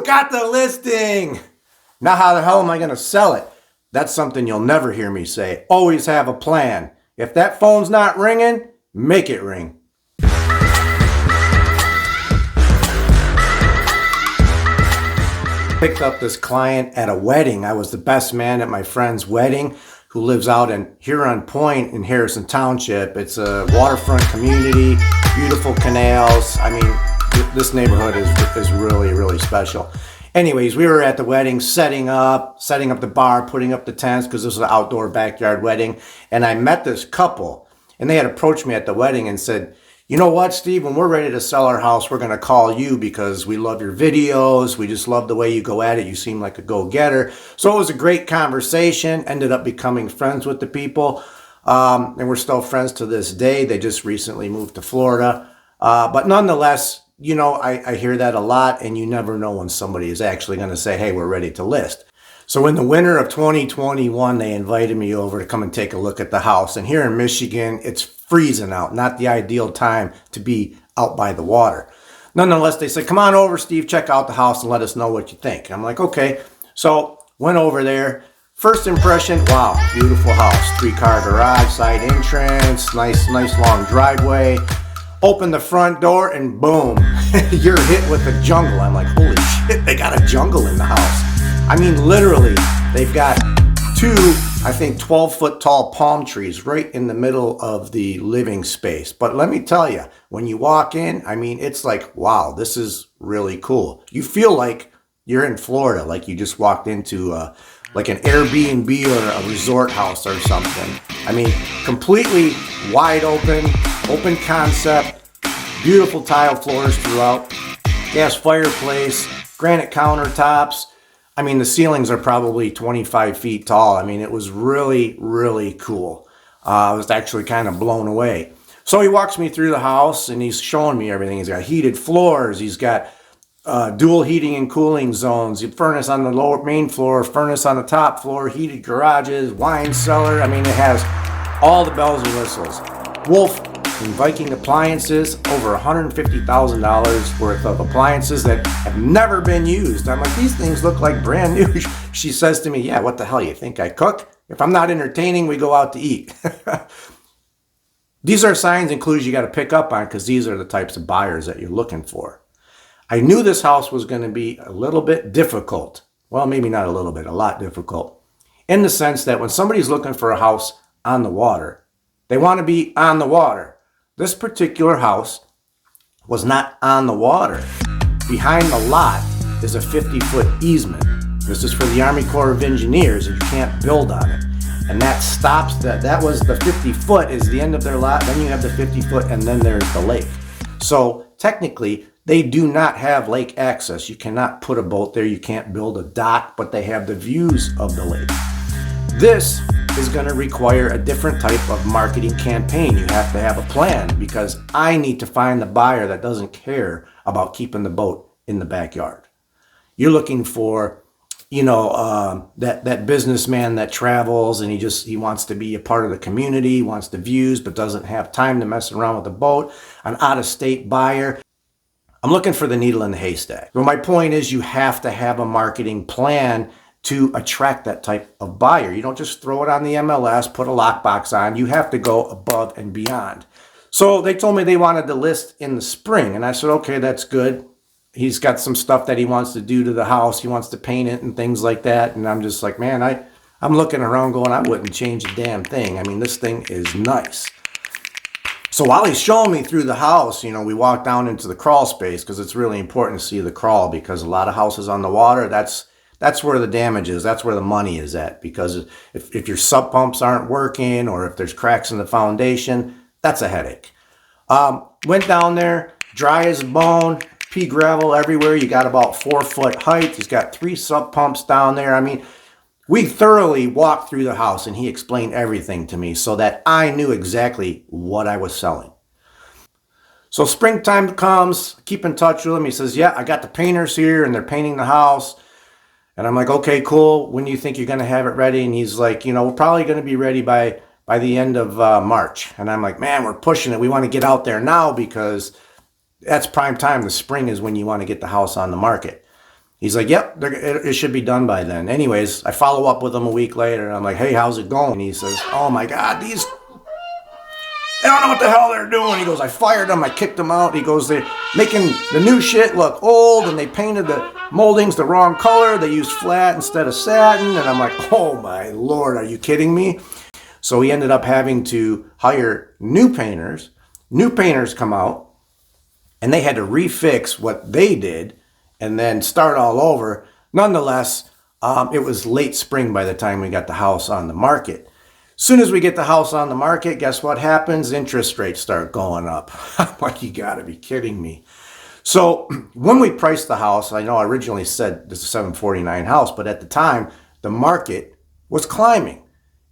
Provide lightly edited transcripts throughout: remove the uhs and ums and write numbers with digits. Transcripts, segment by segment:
got the listing. Now how the hell am I going to sell it? That's something you'll never hear me say. Always have a plan. If that phone's not ringing, make it ring. Picked up this client at a wedding. I was the best man at my friend's wedding, who lives out in Huron Point in Harrison Township. It's a waterfront community, beautiful canals. I mean, this neighborhood is really, really special. Anyways, we were at the wedding, setting up the bar, putting up the tents, because this was an outdoor backyard wedding. And I met this couple, and they had approached me at the wedding and said, you know what, Steve, when we're ready to sell our house, we're going to call you because we love your videos. We just love the way you go at it. You seem like a go-getter. So it was a great conversation. Ended up becoming friends with the people. And we're still friends to this day. They just recently moved to Florida. But nonetheless, you know, I hear that a lot, and you never know when somebody is actually going to say, hey, we're ready to list. So in the winter of 2021, they invited me over to come and take a look at the house. And here in Michigan, it's freezing out, not the ideal time to be out by the water. Nonetheless, they said, come on over, Steve, check out the house and let us know what you think. I'm like, okay. So went over there. First impression, wow, beautiful house. 3-car garage, side entrance, nice long driveway. Open the front door and boom, you're hit with the jungle. I'm like, holy shit, they got a jungle in the house. I mean, literally, they've got 2, I think, 12-foot tall palm trees right in the middle of the living space. But let me tell you, when you walk in, I mean, it's like, wow, this is really cool. You feel like you're in Florida, like you just walked into like an Airbnb or a resort house or something. I mean, completely wide open concept, beautiful tile floors throughout, gas fireplace, granite countertops. I mean, the ceilings are probably 25 feet tall. I mean, it was really, really cool. I was actually kind of blown away. So he walks me through the house and he's showing me everything. He's got heated floors. He's got dual heating and cooling zones, furnace on the lower main floor, furnace on the top floor, heated garages, wine cellar. I mean, it has all the bells and whistles. Wolf and Viking appliances, over $150,000 worth of appliances that have never been used. I'm like, these things look like brand new. She says to me, yeah, what the hell, you think I cook? If I'm not entertaining, we go out to eat. These are signs and clues you got to pick up on, because these are the types of buyers that you're looking for. I knew this house was going to be a little bit difficult. Well, maybe not a little bit, a lot difficult. In the sense that when somebody's looking for a house on the water, they want to be on the water. This particular house was not on the water. Behind the lot is a 50-foot easement. This is for the Army Corps of Engineers, and you can't build on it. And that stops, that was the 50-foot is the end of their lot. Then you have the 50-foot, and then there's the lake. So technically, they do not have lake access. You cannot put a boat there. You can't build a dock, but they have the views of the lake. This is going to require a different type of marketing campaign. You have to have a plan, because I need to find the buyer that doesn't care about keeping the boat in the backyard. You're looking for, you know, that businessman that travels and he wants to be a part of the community, wants the views, but doesn't have time to mess around with the boat. An out-of-state buyer. I'm looking for the needle in the haystack. So my point is, you have to have a marketing plan to attract that type of buyer. You don't just throw it on the MLS, put a lockbox on. You have to go above and beyond. So they told me they wanted to list in the spring. And I said, okay, that's good. He's got some stuff that he wants to do to the house. He wants to paint it and things like that. And I'm just like, man, I'm looking around going, I wouldn't change a damn thing. I mean, this thing is nice. So while he's showing me through the house, you know, we walk down into the crawl space, because it's really important to see the crawl, because a lot of houses on the water, that's where the damage is. That's where the money is at. Because if your sub pumps aren't working, or if there's cracks in the foundation, that's a headache. Went down there, dry as a bone, pea gravel everywhere. You got about 4-foot height. He's got 3 sub pumps down there. I mean, we thoroughly walked through the house, and he explained everything to me so that I knew exactly what I was selling. So springtime comes, keep in touch with him. He says, yeah, I got the painters here, and they're painting the house. And I'm like, okay, cool. When do you think you're going to have it ready? And he's like, you know, we're probably going to be ready by the end of March. And I'm like, man, we're pushing it. We want to get out there now, because that's prime time. The spring is when you want to get the house on the market. He's like, yep, it should be done by then. Anyways, I follow up with him a week later, and I'm like, hey, how's it going? And he says, oh my God, they don't know what the hell they're doing. He goes, I fired them, I kicked them out. He goes, they're making the new shit look old, and they painted the moldings the wrong color. They used flat instead of satin. And I'm like, oh my Lord, are you kidding me? So he ended up having to hire new painters. New painters come out, and they had to refix what they did and then start all over. Nonetheless, it was late spring by the time we got the house on the market. As soon as we get the house on the market, guess what happens? Interest rates start going up. I'm like, you gotta be kidding me. So when we priced the house, I know I originally said this is a $749 house, but at the time, the market was climbing.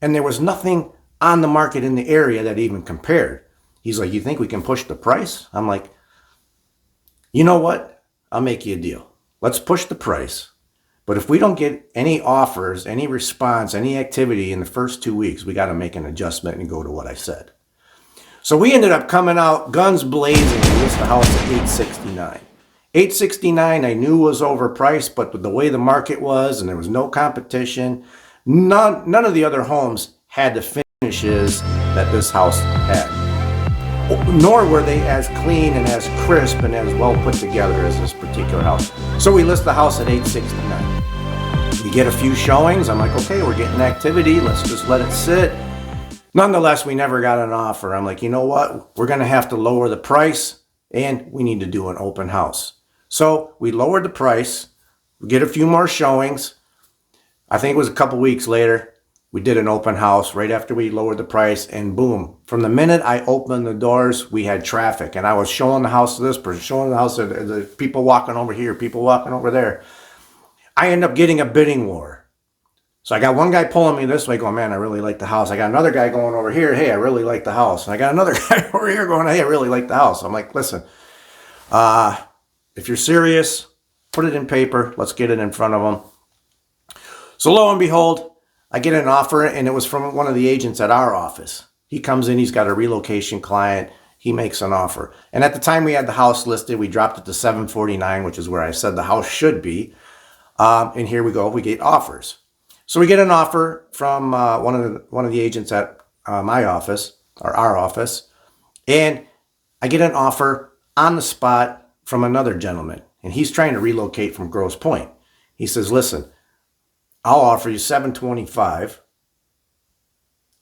And there was nothing on the market in the area that even compared. He's like, you think we can push the price? I'm like, you know what? I'll make you a deal. Let's push the price. But if we don't get any offers, any response, any activity in the first 2 weeks, we got to make an adjustment and go to what I said. So we ended up coming out guns blazing and list the house at $869. $869 I knew was overpriced, but with the way the market was and there was no competition, none of the other homes had the finishes that this house had. Nor were they as clean and as crisp and as well put together as this particular house. So we list the house at $869. We get a few showings. I'm like, okay, we're getting activity. Let's just let it sit. Nonetheless, we never got an offer. I'm like, you know what? We're going to have to lower the price, and we need to do an open house. So we lowered the price. We get a few more showings. I think it was a couple weeks later. We did an open house right after we lowered the price, and boom. From the minute I opened the doors, we had traffic. And I was showing the house to this person, showing the house to the people walking over here, people walking over there. I end up getting a bidding war. So I got one guy pulling me this way going, man, I really like the house. I got another guy going over here, hey, I really like the house. And I got another guy over here going, hey, I really like the house. I'm like, listen, if you're serious, put it in paper. Let's get it in front of them. So lo and behold, I get an offer, and it was from one of the agents at our office. He comes in, he's got a relocation client. He makes an offer. And at the time we had the house listed, we dropped it to $749, which is where I said the house should be. And here we go, we get offers. So we get an offer from one of the agents at my office, or our office. And I get an offer on the spot from another gentleman. And he's trying to relocate from Grosse Pointe. He says, listen, I'll offer you $725,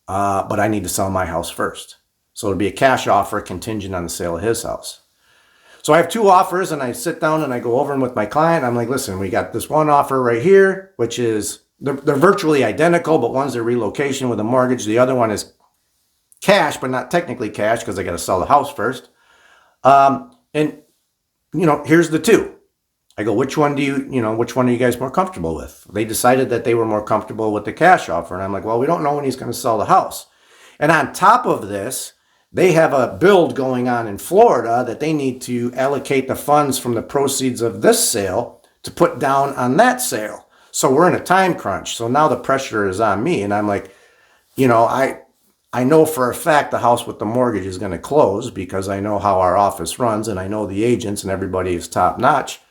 but I need to sell my house first. So it'll be a cash offer contingent on the sale of his house. So I have two offers, and I sit down and I go over them with my client. I'm like, listen, we got this one offer right here, which is, they're virtually identical, but one's a relocation with a mortgage. The other one is cash, but not technically cash because I got to sell the house first. And, here's the two. I go, which one are you guys more comfortable with? They decided that they were more comfortable with the cash offer. And I'm like, well, we don't know when he's going to sell the house. And on top of this, they have a build going on in Florida that they need to allocate the funds from the proceeds of this sale to put down on that sale. So we're in a time crunch. So now the pressure is on me. And I'm like, I know for a fact the house with the mortgage is going to close because I know how our office runs and I know the agents and everybody is top notch.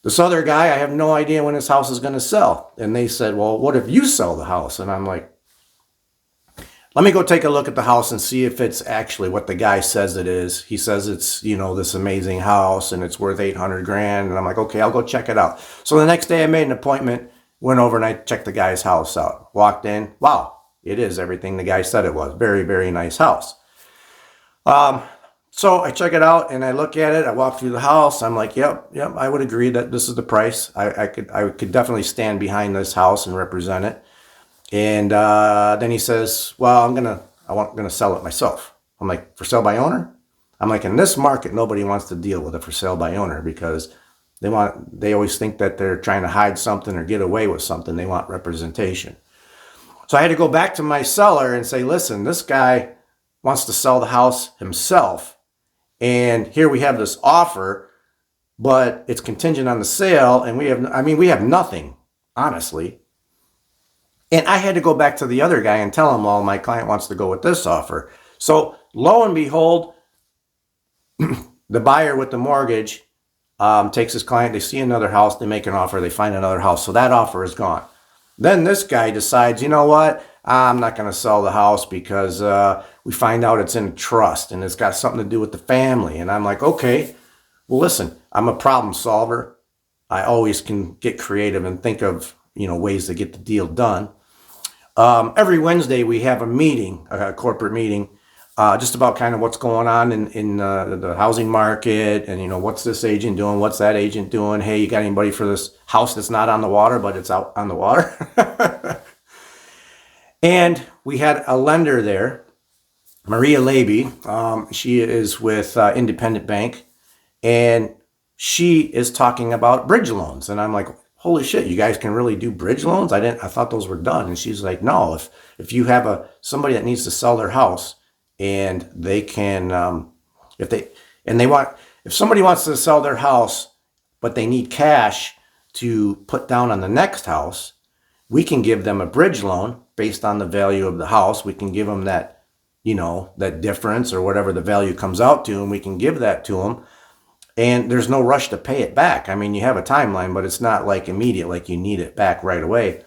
This other guy, I have no idea when his house is going to sell. And they said, well, what if you sell the house? And I'm like, let me go take a look at the house and see if it's actually what the guy says it is. He says it's, this amazing house and it's worth $800,000. And I'm like, okay, I'll go check it out. So the next day I made an appointment, went over and I checked the guy's house out. Walked in. Wow, it is everything the guy said it was. Very, very nice house. So I check it out and I look at it. I walk through the house. I'm like, yep, I would agree that this is the price. I could definitely stand behind this house and represent it. And then he says, well, I'm gonna sell it myself. I'm like, for sale by owner? I'm like, in this market, nobody wants to deal with a for sale by owner because they always think that they're trying to hide something or get away with something. They want representation. So I had to go back to my seller and say, listen, this guy wants to sell the house himself. And here we have this offer, but it's contingent on the sale. And we have nothing, honestly. And I had to go back to the other guy and tell him, well, my client wants to go with this offer. So lo and behold, the buyer with the mortgage takes his client, they see another house, they make an offer, they find another house. So that offer is gone. Then this guy decides, you know what? I'm not going to sell the house because we find out it's in a trust and it's got something to do with the family. And I'm like, okay, well, listen, I'm a problem solver. I always can get creative and think of, ways to get the deal done. Every Wednesday we have a meeting, a corporate meeting, just about kind of what's going on in the housing market and, what's this agent doing? What's that agent doing? Hey, you got anybody for this house that's not on the water, but it's out on the water? And we had a lender there, Maria Levy. She is with Independent Bank, and she is talking about bridge loans. And I'm like, holy shit, you guys can really do bridge loans? I thought those were done. And she's like, no, if you have somebody that needs to sell their house and they can, if somebody wants to sell their house, but they need cash to put down on the next house, we can give them a bridge loan based on the value of the house. We can give them that, that difference or whatever the value comes out to, and we can give that to them. And there's no rush to pay it back. I mean, you have a timeline, but it's not like immediate, like you need it back right away.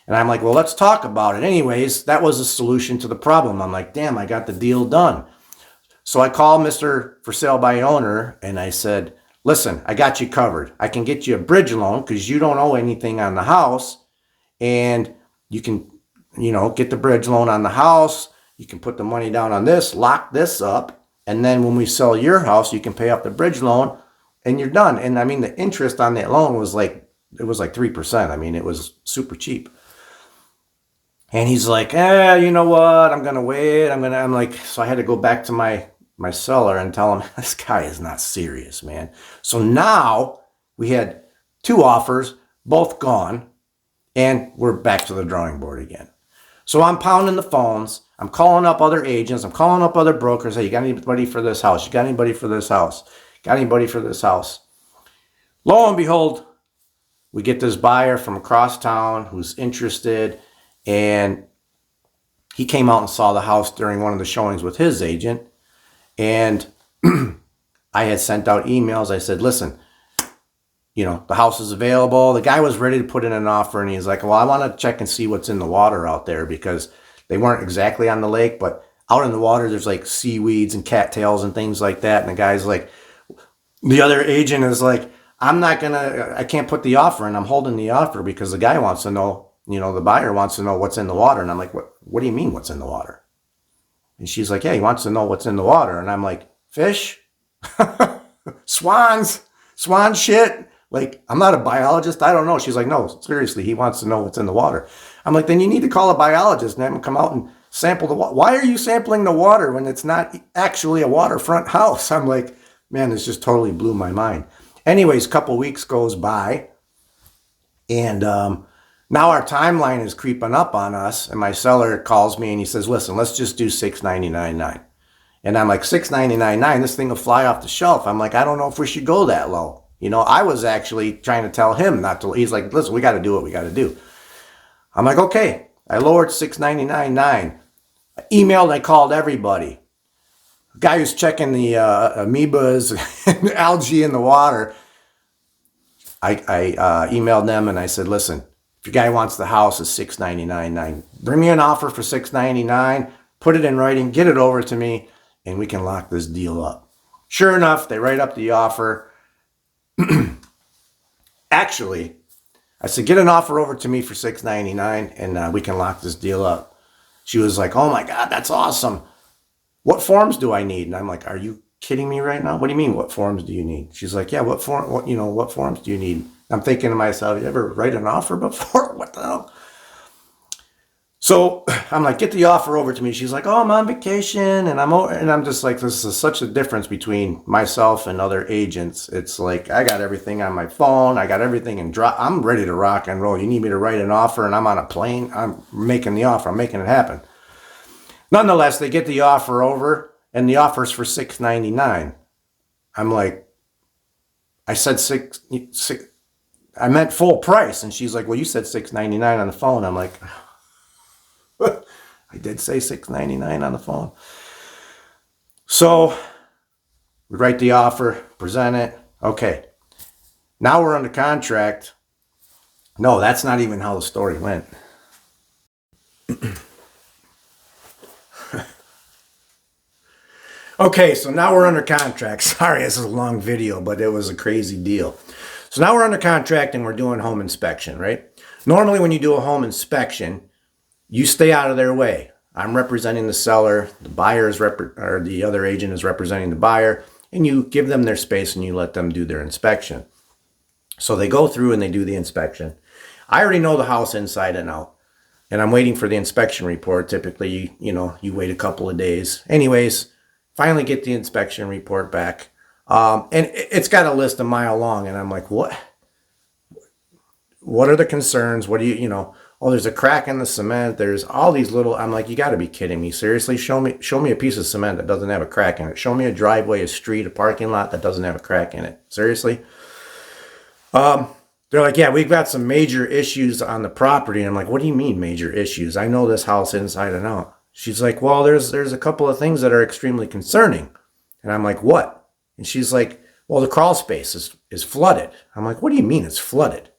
And I'm like, well, let's talk about it. Anyways, that was a solution to the problem. I'm like, damn, I got the deal done. So I called Mr. For Sale by Owner and I said, listen, I got you covered. I can get you a bridge loan because you don't owe anything on the house. And you can, get the bridge loan on the house. You can put the money down on this, lock this up. And then when we sell your house, you can pay off the bridge loan and you're done. And I mean, the interest on that loan was like 3%. I mean, it was super cheap. And he's like, you know what? I'm going to wait. I'm like, so I had to go back to my seller and tell him, this guy is not serious, man. So now we had 2 offers, both gone, and we're back to the drawing board again. So I'm pounding the phones. I'm calling up other agents. I'm calling up other brokers. Hey, you got anybody for this house? You got anybody for this house? Got anybody for this house? Lo and behold, we get this buyer from across town who's interested, and he came out and saw the house during one of the showings with his agent. And I had sent out emails. I said, listen, the house is available. The guy was ready to put in an offer, and he's like, well, I want to check and see what's in the water out there, because they weren't exactly on the lake, but out in the water, there's like seaweeds and cattails and things like that. And the guy's like, the other agent is like, I can't put the offer in. I'm holding the offer because the guy wants to know, the buyer wants to know what's in the water. And I'm like, what do you mean what's in the water? And she's like, yeah, he wants to know what's in the water. And I'm like, fish? Swans? Swan shit? Like, I'm not a biologist. I don't know. She's like, no, seriously, he wants to know what's in the water. I'm like, then you need to call a biologist and have him come out and sample the water. Why are you sampling the water when it's not actually a waterfront house? I'm like, man, this just totally blew my mind. Anyways, a couple weeks goes by, and now our timeline is creeping up on us, and my seller calls me and he says, listen, let's just do $699.9. And I'm like, $699.9, this thing will fly off the shelf. I'm like, I don't know if we should go that low. I was actually trying to tell him not to. He's like, listen, we got to do what we got to do. I'm like, okay. I lowered $699.9. I emailed, I called everybody. The guy who's checking the amoebas and algae in the water, I emailed them and I said, listen, if your guy wants the house, it's $699.9. Bring me an offer for $699, put it in writing, get it over to me, and we can lock this deal up. Sure enough, they write up the offer. Actually, I said, get an offer over to me for $699 and we can lock this deal up. She was like, oh my God, that's awesome. What forms do I need? And I'm like, are you kidding me right now? What do you mean, what forms do you need? She's like, yeah, what forms do you need? I'm thinking to myself, you ever write an offer before? What the hell? So I'm like, get the offer over to me. She's like, oh, I'm on vacation. And I'm just like, this is such a difference between myself and other agents. It's like, I got everything on my phone. I got everything in drop. I'm ready to rock and roll. You need me to write an offer and I'm on a plane. I'm making the offer. I'm making it happen. Nonetheless, they get the offer over and the offer's for $699. I'm like, I said six, I meant full price. And she's like, well, you said $699 on the phone. I'm like, I did say $699 on the phone. So we write the offer, present it. Okay. Now we're under contract. No, that's not even how the story went. Okay, so now we're under contract. Sorry, this is a long video, but it was a crazy deal. So now we're under contract and we're doing home inspection, right? Normally when you do a home inspection, you stay out of their way. I'm representing the seller, the buyer is or the other agent is representing the buyer, and you give them their space and you let them do their inspection. So they go through and they do the inspection. I already know the house inside and out, and I'm waiting for the inspection report. Typically, you wait a couple of days. Anyways, finally get the inspection report back. And it's got a list a mile long, and I'm like, what? What are the concerns? What do oh, there's a crack in the cement. There's all these little, I'm like, you got to be kidding me. Seriously, show me a piece of cement that doesn't have a crack in it. Show me a driveway, a street, a parking lot that doesn't have a crack in it. Seriously? They're like, yeah, we've got some major issues on the property. And I'm like, what do you mean major issues? I know this house inside and out. She's like, well, there's a couple of things that are extremely concerning. And I'm like, what? And she's like, well, the crawl space is flooded. I'm like, what do you mean it's flooded?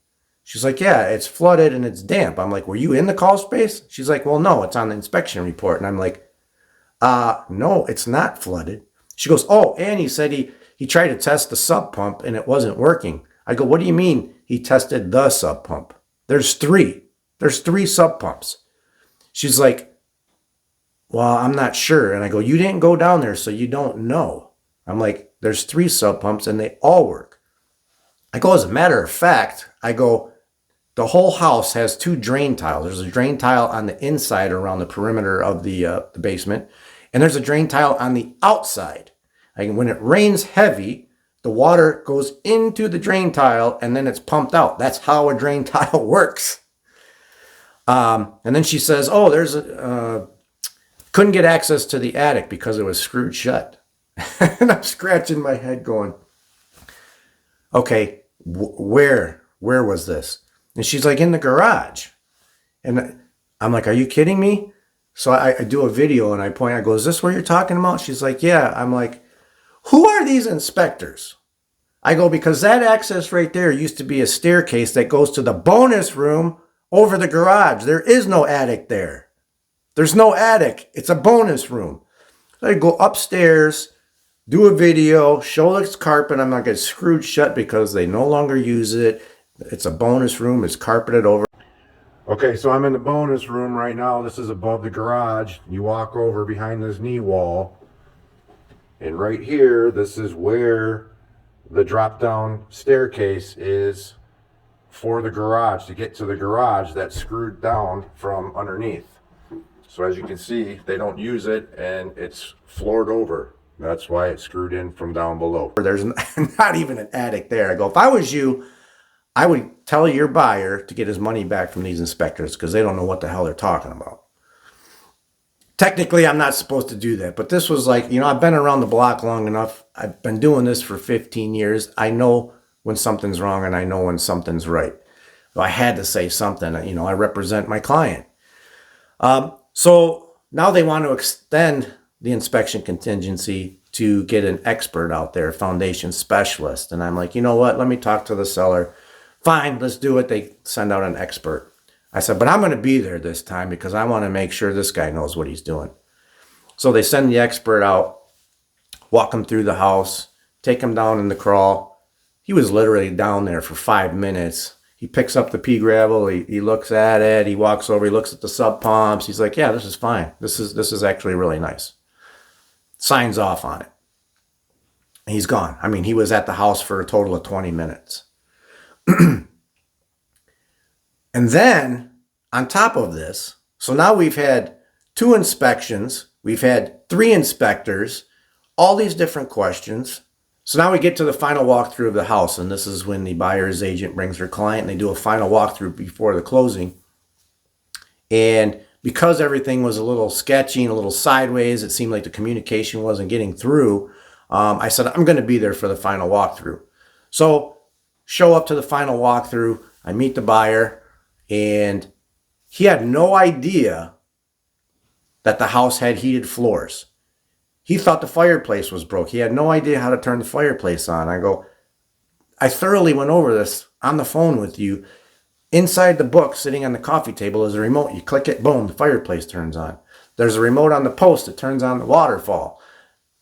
She's like, yeah, it's flooded and it's damp. I'm like, were you in the crawl space? She's like, well, no, it's on the inspection report. And I'm like, no, it's not flooded. She goes, oh, and he said he tried to test the sub pump and it wasn't working. I go, what do you mean he tested the sub pump? There's three sub pumps. She's like, well, I'm not sure. And I go, you didn't go down there, so you don't know. I'm like, there's 3 sub pumps and they all work. I go, as a matter of fact, I go, the whole house has 2 drain tiles. There's a drain tile on the inside around the perimeter of the basement, and there's a drain tile on the outside. Like when it rains heavy, the water goes into the drain tile and then it's pumped out. That's how a drain tile works. And then she says, oh, couldn't get access to the attic because it was screwed shut. And I'm scratching my head going, okay, where was this? And she's like, in the garage. And I'm like, are you kidding me? So I do a video and I go, is this what you're talking about? She's like, yeah. I'm like, who are these inspectors? I go, because that access right there used to be a staircase that goes to the bonus room over the garage. There is no attic there. There's no attic. It's a bonus room. So I go upstairs, do a video, show this carpet. I'm not getting screwed shut because they no longer use it. It's a bonus room. It's carpeted over. Okay, so I'm in the bonus room right now. This is above the garage. You walk over behind this knee wall. And right here, this is where the drop-down staircase is for the garage. To get to the garage, that's screwed down from underneath. So as you can see, they don't use it and it's floored over. That's why it's screwed in from down below. There's not even an attic there. I go, if I was you, I would tell your buyer to get his money back from these inspectors because they don't know what the hell they're talking about. Technically, I'm not supposed to do that, but this was like, I've been around the block long enough. I've been doing this for 15 years. I know when something's wrong and I know when something's right. So I had to say something. I represent my client. So now they want to extend the inspection contingency to get an expert out there, foundation specialist. And I'm like, you know what? Let me talk to the seller. Fine, let's do it. They send out an expert. I said, but I'm going to be there this time because I want to make sure this guy knows what he's doing. So they send the expert out, walk him through the house, take him down in the crawl. He was literally down there for 5 minutes. He picks up the pea gravel. He looks at it. He walks over. He looks at the sub pumps. He's like, yeah, this is fine. This is actually really nice. Signs off on it. He's gone. I mean, he was at the house for a total of 20 minutes. And then on top of this, so now we've had 2 inspections. We've had 3 inspectors, all these different questions. So now we get to the final walkthrough of the house, and this is when the buyer's agent brings their client and they do a final walkthrough before the closing. And because everything was a little sketchy and a little sideways, it seemed like the communication wasn't getting through. I said, I'm going to be there for the final walkthrough. So show up to the final walkthrough. I meet the buyer, and he had no idea that the house had heated floors. He thought the fireplace was broke. He had no idea how to turn the fireplace on. I go, I thoroughly went over this on the phone with you. Inside the book, sitting on the coffee table, is a remote. You click it, boom, the fireplace turns on. There's a remote on the post that turns on the waterfall.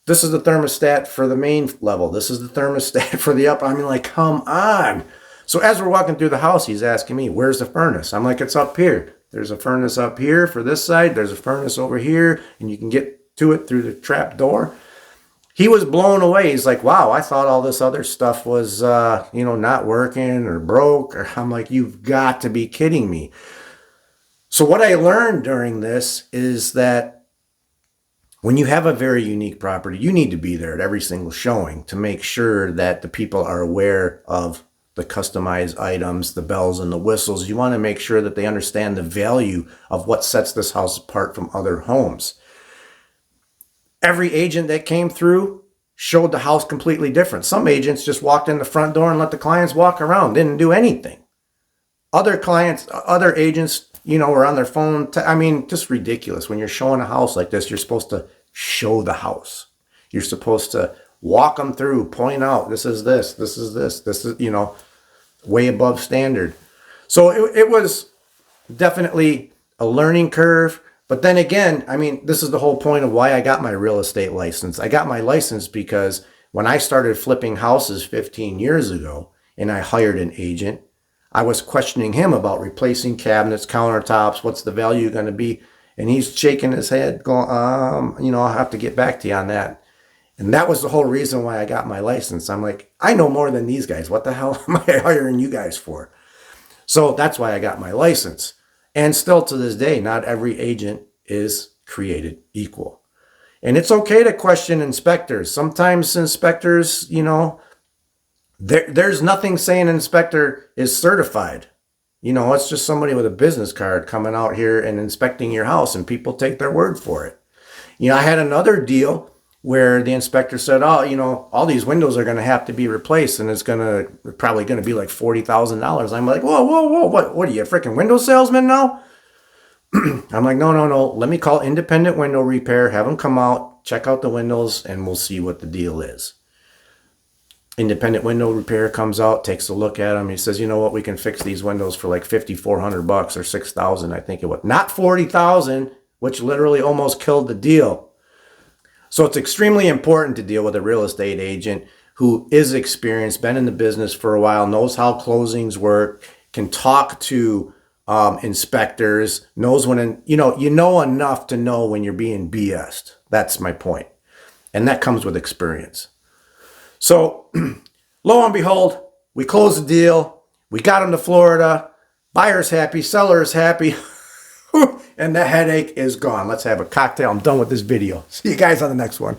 This is the thermostat for the main level. This is the thermostat for the upper. I mean, like, come on. So as we're walking through the house, he's asking me, where's the furnace? I'm like, it's up here. There's a furnace up here for this side. There's a furnace over here, and you can get to it through the trap door. He was blown away. He's like, wow, I thought all this other stuff was, not working or broke. Or I'm like, you've got to be kidding me. So what I learned during this is that when you have a very unique property, you need to be there at every single showing to make sure that the people are aware of the customized items, the bells and the whistles. You want to make sure that they understand the value of what sets this house apart from other homes. Every agent that came through showed the house completely different. Some agents just walked in the front door and let the clients walk around, didn't do anything. Other agents, were on their phone. Just ridiculous. When you're showing a house like this, you're supposed to show the house. You're supposed to walk them through, point out, this is this, this is this, this is, way above standard. So it was definitely a learning curve. But then again, this is the whole point of why I got my real estate license. I got my license because when I started flipping houses 15 years ago and I hired an agent, I was questioning him about replacing cabinets, countertops, what's the value going to be? And he's shaking his head going, I'll have to get back to you on that. And that was the whole reason why I got my license. I'm like, I know more than these guys. What the hell am I hiring you guys for? So that's why I got my license. And still to this day, not every agent is created equal. And it's okay to question inspectors. Sometimes inspectors, there's nothing saying an inspector is certified. It's just somebody with a business card coming out here and inspecting your house, and people take their word for it. I had another deal where the inspector said, all these windows are going to have to be replaced, and it's probably going to be like $40,000. I'm like, whoa, what are you, a freaking window salesman now? I'm like, no. Let me call Independent Window Repair, have them come out, check out the windows, and we'll see what the deal is. Independent Window Repair comes out, takes a look at them. He says, you know what, we can fix these windows for like $5,400 or $6,000, I think it was. Not $40,000, which literally almost killed the deal. So it's extremely important to deal with a real estate agent who is experienced, been in the business for a while, knows how closings work, can talk to inspectors, knows when, you know enough to know when you're being BS'd. That's my point. And that comes with experience. So lo and behold, we closed the deal. We got him to Florida. Buyer's happy, seller's happy. And the headache is gone. Let's have a cocktail. I'm done with this video. See you guys on the next one.